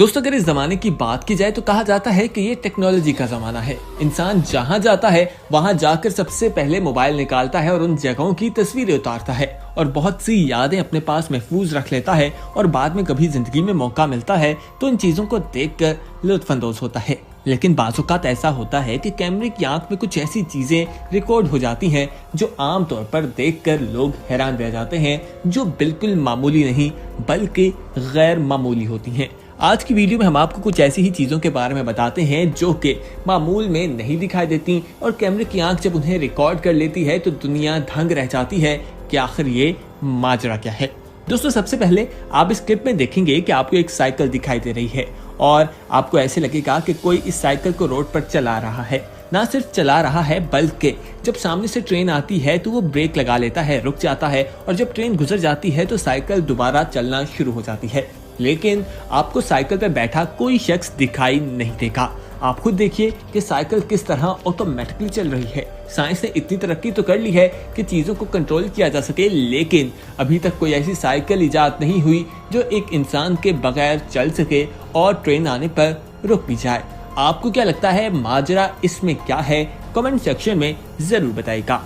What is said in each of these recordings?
दोस्तों, अगर इस जमाने की बात की जाए तो कहा जाता है कि ये टेक्नोलॉजी का जमाना है। इंसान जहां जाता है वहां जाकर सबसे पहले मोबाइल निकालता है और उन जगहों की तस्वीरें उतारता है और बहुत सी यादें अपने पास महफूज रख लेता है और बाद में कभी जिंदगी में मौका मिलता है तो इन चीजों को देखकर लुत्फानंदोज होता है। लेकिन बाज़-औक़ात ऐसा होता है कि कैमरे की आंख में कुछ ऐसी चीजें रिकॉर्ड हो जाती हैं जो आमतौर पर देखकर लोग हैरान रह जाते हैं, जो बिल्कुल मामूली नहीं बल्कि गैर मामूली होती हैं। आज की वीडियो में हम आपको कुछ ऐसी ही चीजों के बारे में बताते हैं जो कि मामूल में नहीं दिखाई देती और कैमरे की आंख जब उन्हें रिकॉर्ड कर लेती है तो दुनिया दंग रह जाती है कि आखिर ये माजरा क्या है। दोस्तों, सबसे पहले आप इस क्लिप में देखेंगे कि आपको एक साइकिल दिखाई दे रही है और आपको ऐसे लगेगा कि कोई इस साइकिल को रोड पर चला रहा है। ना सिर्फ चला रहा है बल्कि जब सामने से ट्रेन आती है तो वो ब्रेक लगा लेता है, रुक जाता है और जब ट्रेन गुजर जाती है तो साइकिल दोबारा चलना शुरू हो जाती है। लेकिन आपको साइकिल पर बैठा कोई शख्स दिखाई नहीं देगा। आप खुद देखिए कि साइकिल किस तरह ऑटोमेटिकली चल रही है। साइंस ने इतनी तरक्की तो कर ली है कि चीजों को कंट्रोल किया जा सके, लेकिन अभी तक कोई ऐसी साइकिल इजाद नहीं हुई जो एक इंसान के बगैर चल सके और ट्रेन आने पर रुक भी जाए। आपको क्या लगता है, माजरा इसमें क्या है? कमेंट सेक्शन में जरूर बताइएगा।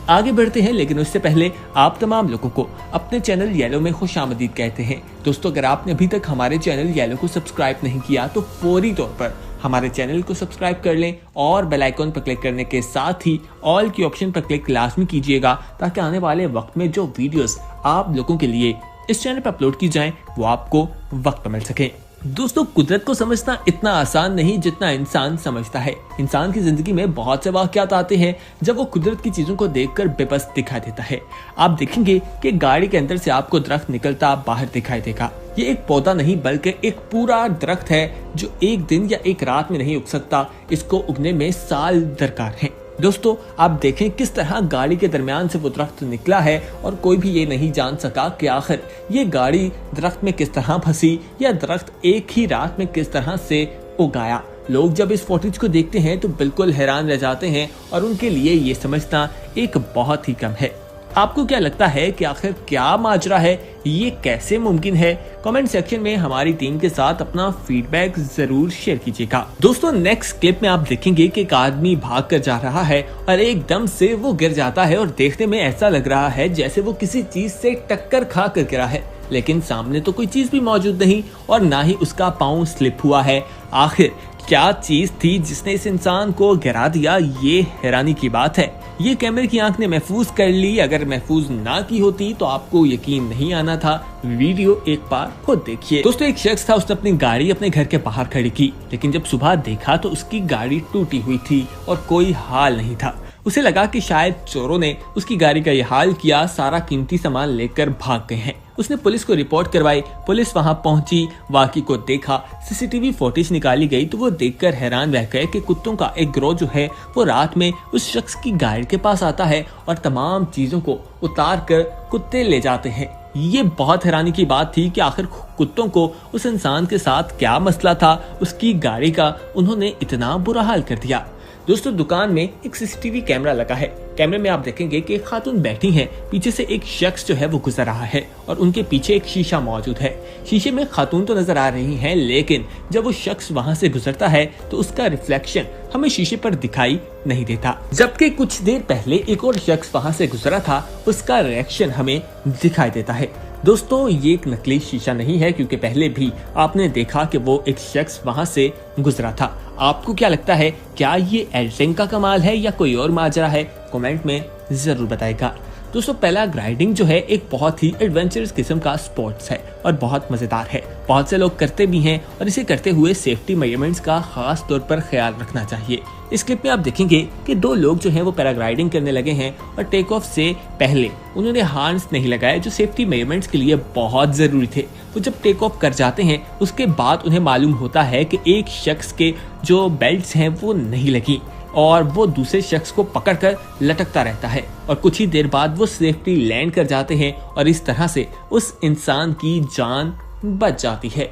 आगे बढ़ते हैं, लेकिन उससे पहले आप तमाम लोगों को अपने चैनल येलो में खुशामदीद कहते हैं। दोस्तों, अगर आपने अभी तक हमारे चैनल येलो को सब्सक्राइब नहीं किया तो फौरी तौर पर हमारे चैनल को सब्सक्राइब कर लें और बेल आइकन पर क्लिक करने के साथ ही ऑल की ऑप्शन पर क्लिक लाजमी कीजिएगा ताकि आने वाले वक्त में जो वीडियोस आप लोगों के लिए इस चैनल पर अपलोड की जाएं वो आपको वक्त पर मिल सके। दोस्तों, कुदरत को समझना इतना आसान नहीं जितना इंसान समझता है। इंसान की जिंदगी में बहुत से वाकयात आते हैं जब वो कुदरत की चीजों को देखकर बेबस दिखाई देता है। आप देखेंगे कि गाड़ी के अंदर से आपको दरख्त निकलता बाहर दिखाई देगा। ये एक पौधा नहीं बल्कि एक पूरा दरख्त है जो एक दिन या एक रात में नहीं उग सकता। इसको उगने में साल दरकार है। दोस्तों, आप देखें किस तरह गाड़ी के दरमियान से वो दरख्त निकला है और कोई भी ये नहीं जान सका कि आखिर ये गाड़ी दरख्त में किस तरह फंसी या दरख्त एक ही रात में किस तरह से उगाया। लोग जब इस फुटेज को देखते हैं तो बिल्कुल हैरान रह जाते हैं और उनके लिए ये समझना एक बहुत ही कम है। आपको क्या लगता है कि आखिर क्या माजरा है, ये कैसे मुमकिन है? कमेंट सेक्शन में हमारी टीम के साथ अपना फीडबैक जरूर शेयर कीजिएगा। दोस्तों, नेक्स्ट क्लिप में आप देखेंगे कि एक आदमी भाग कर जा रहा है और एकदम से वो गिर जाता है और देखने में ऐसा लग रहा है जैसे वो किसी चीज से टक्कर खा कर गिरा है, लेकिन सामने तो कोई चीज भी मौजूद नहीं और ना ही उसका पाँव स्लिप हुआ है। आखिर क्या चीज थी जिसने इस इंसान को गिरा दिया? ये हैरानी की बात है। ये कैमरे की आंख ने महफूज कर ली। अगर महफूज ना की होती तो आपको यकीन नहीं आना था। वीडियो एक बार खुद देखिए। दोस्तों, एक शख्स था, उसने अपनी गाड़ी अपने घर के बाहर खड़ी की, लेकिन जब सुबह देखा तो उसकी गाड़ी टूटी हुई थी और कोई हाल नहीं था। उसे लगा कि शायद चोरों ने उसकी गाड़ी का ये हाल किया, सारा कीमती सामान लेकर भाग गए हैं। उसने पुलिस को रिपोर्ट करवाई। पुलिस वहां पहुंची, वाकई को देखा, सीसीटीवी फुटेज निकाली गई तो वो देखकर हैरान रह गए कि कुत्तों का एक गिरोह जो है वो रात में उस शख्स की गाड़ी के पास आता है और तमाम चीजों को उतार कर कुत्ते ले जाते हैं। ये बहुत हैरानी की बात थी कि आखिर कुत्तों को उस इंसान के साथ क्या मसला था, उसकी गाड़ी का उन्होंने इतना बुरा हाल कर दिया। दोस्तों, दुकान में एक सीसीटीवी कैमरा लगा है। कैमरे में आप देखेंगे कि एक खातून बैठी हैं, पीछे से एक शख्स जो है वो गुजर रहा है और उनके पीछे एक शीशा मौजूद है। शीशे में खातून तो नजर आ रही हैं, लेकिन जब वो शख्स वहां से गुजरता है तो उसका रिफ्लेक्शन हमें शीशे पर दिखाई नहीं देता। जबकि कुछ देर पहले एक और शख्स वहां से गुजरा था, उसका रिएक्शन हमें दिखाई देता है। दोस्तों, ये एक नकली शीशा नहीं है क्योंकि पहले भी आपने देखा कि वो एक शख्स वहां से गुजरा था। आपको क्या लगता है, क्या ये एडिटिंग का कमाल है या कोई और माजरा है? कमेंट में जरूर बताइएगा। दोस्तों, पैराग्लाइडिंग जो है एक बहुत ही एडवेंचरस किस्म का स्पोर्ट्स है और बहुत मजेदार है। बहुत से लोग करते भी हैं और इसे करते हुए सेफ्टी मेजरमेंट्स का खास तौर पर ख्याल रखना चाहिए। इस क्लिप में आप देखेंगे कि दो लोग जो हैं वो पैराग्लाइडिंग करने लगे हैं और टेक ऑफ से पहले उन्होंने हार्नेस नहीं लगाए जो सेफ्टी मेजरमेंट्स के लिए बहुत जरूरी थे। वो जब टेक ऑफ कर जाते हैं उसके बाद उन्हें मालूम होता है कि एक शख्स के जो बेल्ट्स हैं वो नहीं लगी और वो दूसरे शख्स को पकड़कर लटकता रहता है और कुछ ही देर बाद वो सेफ्टी लैंड कर जाते हैं और इस तरह से उस इंसान की जान बच जाती है।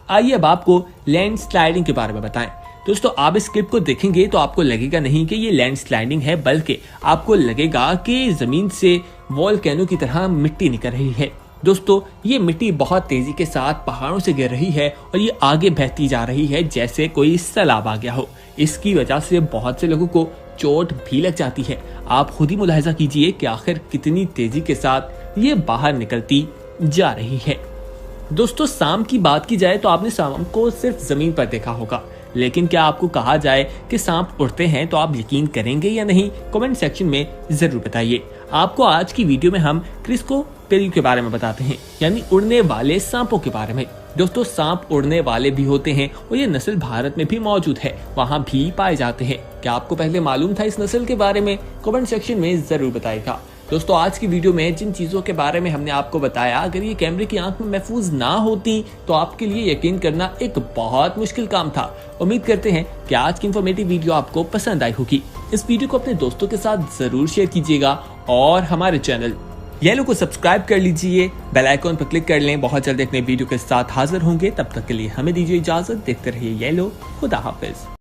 आइए अब आपको लैंड स्लाइडिंग के बारे में बताएं। दोस्तों, आप इस क्लिप को देखेंगे तो आपको लगेगा नहीं कि ये लैंड स्लाइडिंग है, बल्कि आपको लगेगा कि जमीन से वॉल्केनो की तरह मिट्टी निकल रही है। दोस्तों ये मिट्टी बहुत तेजी के साथ पहाड़ों से गिर रही है और ये आगे बहती जा रही है जैसे कोई सैलाब आ गया हो। इसकी वजह से बहुत से लोगों को चोट भी लग जाती है। आप खुद ही मुलाहिजा कीजिए कि आखिर कितनी तेजी के साथ ये बाहर निकलती जा रही है। दोस्तों सांप की बात की जाए तो आपने सांप को सिर्फ जमीन पर देखा होगा, लेकिन क्या आपको कहा जाए कि सांप उड़ते हैं तो आप यकीन करेंगे या नहीं? कमेंट सेक्शन में जरूर बताइए। आपको आज की वीडियो में हम क्रिस्कोपेडियो के बारे में बताते हैं, यानी उड़ने वाले सांपों के बारे में। दोस्तों सांप उड़ने वाले भी होते हैं और ये नस्ल भारत में भी मौजूद है, वहाँ भी पाए जाते हैं। क्या आपको पहले मालूम था इस नस्ल के बारे में? कमेंट सेक्शन में जरूर बताइएगा। दोस्तों आज की वीडियो में जिन चीजों के बारे में हमने आपको बताया, अगर ये कैमरे की आंख में महफूज ना होती तो आपके लिए यकीन करना एक बहुत मुश्किल काम था। उम्मीद करते हैं कि आज की इंफॉर्मेटिव वीडियो आपको पसंद आई होगी। इस वीडियो को अपने दोस्तों के साथ जरूर शेयर कीजिएगा और हमारे चैनल येलो को सब्सक्राइब कर लीजिए, बेल आइकॉन पर क्लिक कर लें। बहुत जल्द एक नई वीडियो के साथ हाजिर होंगे, तब तक के लिए हमें दीजिए इजाजत। देखते रहिए येलो। खुदा हाफिज।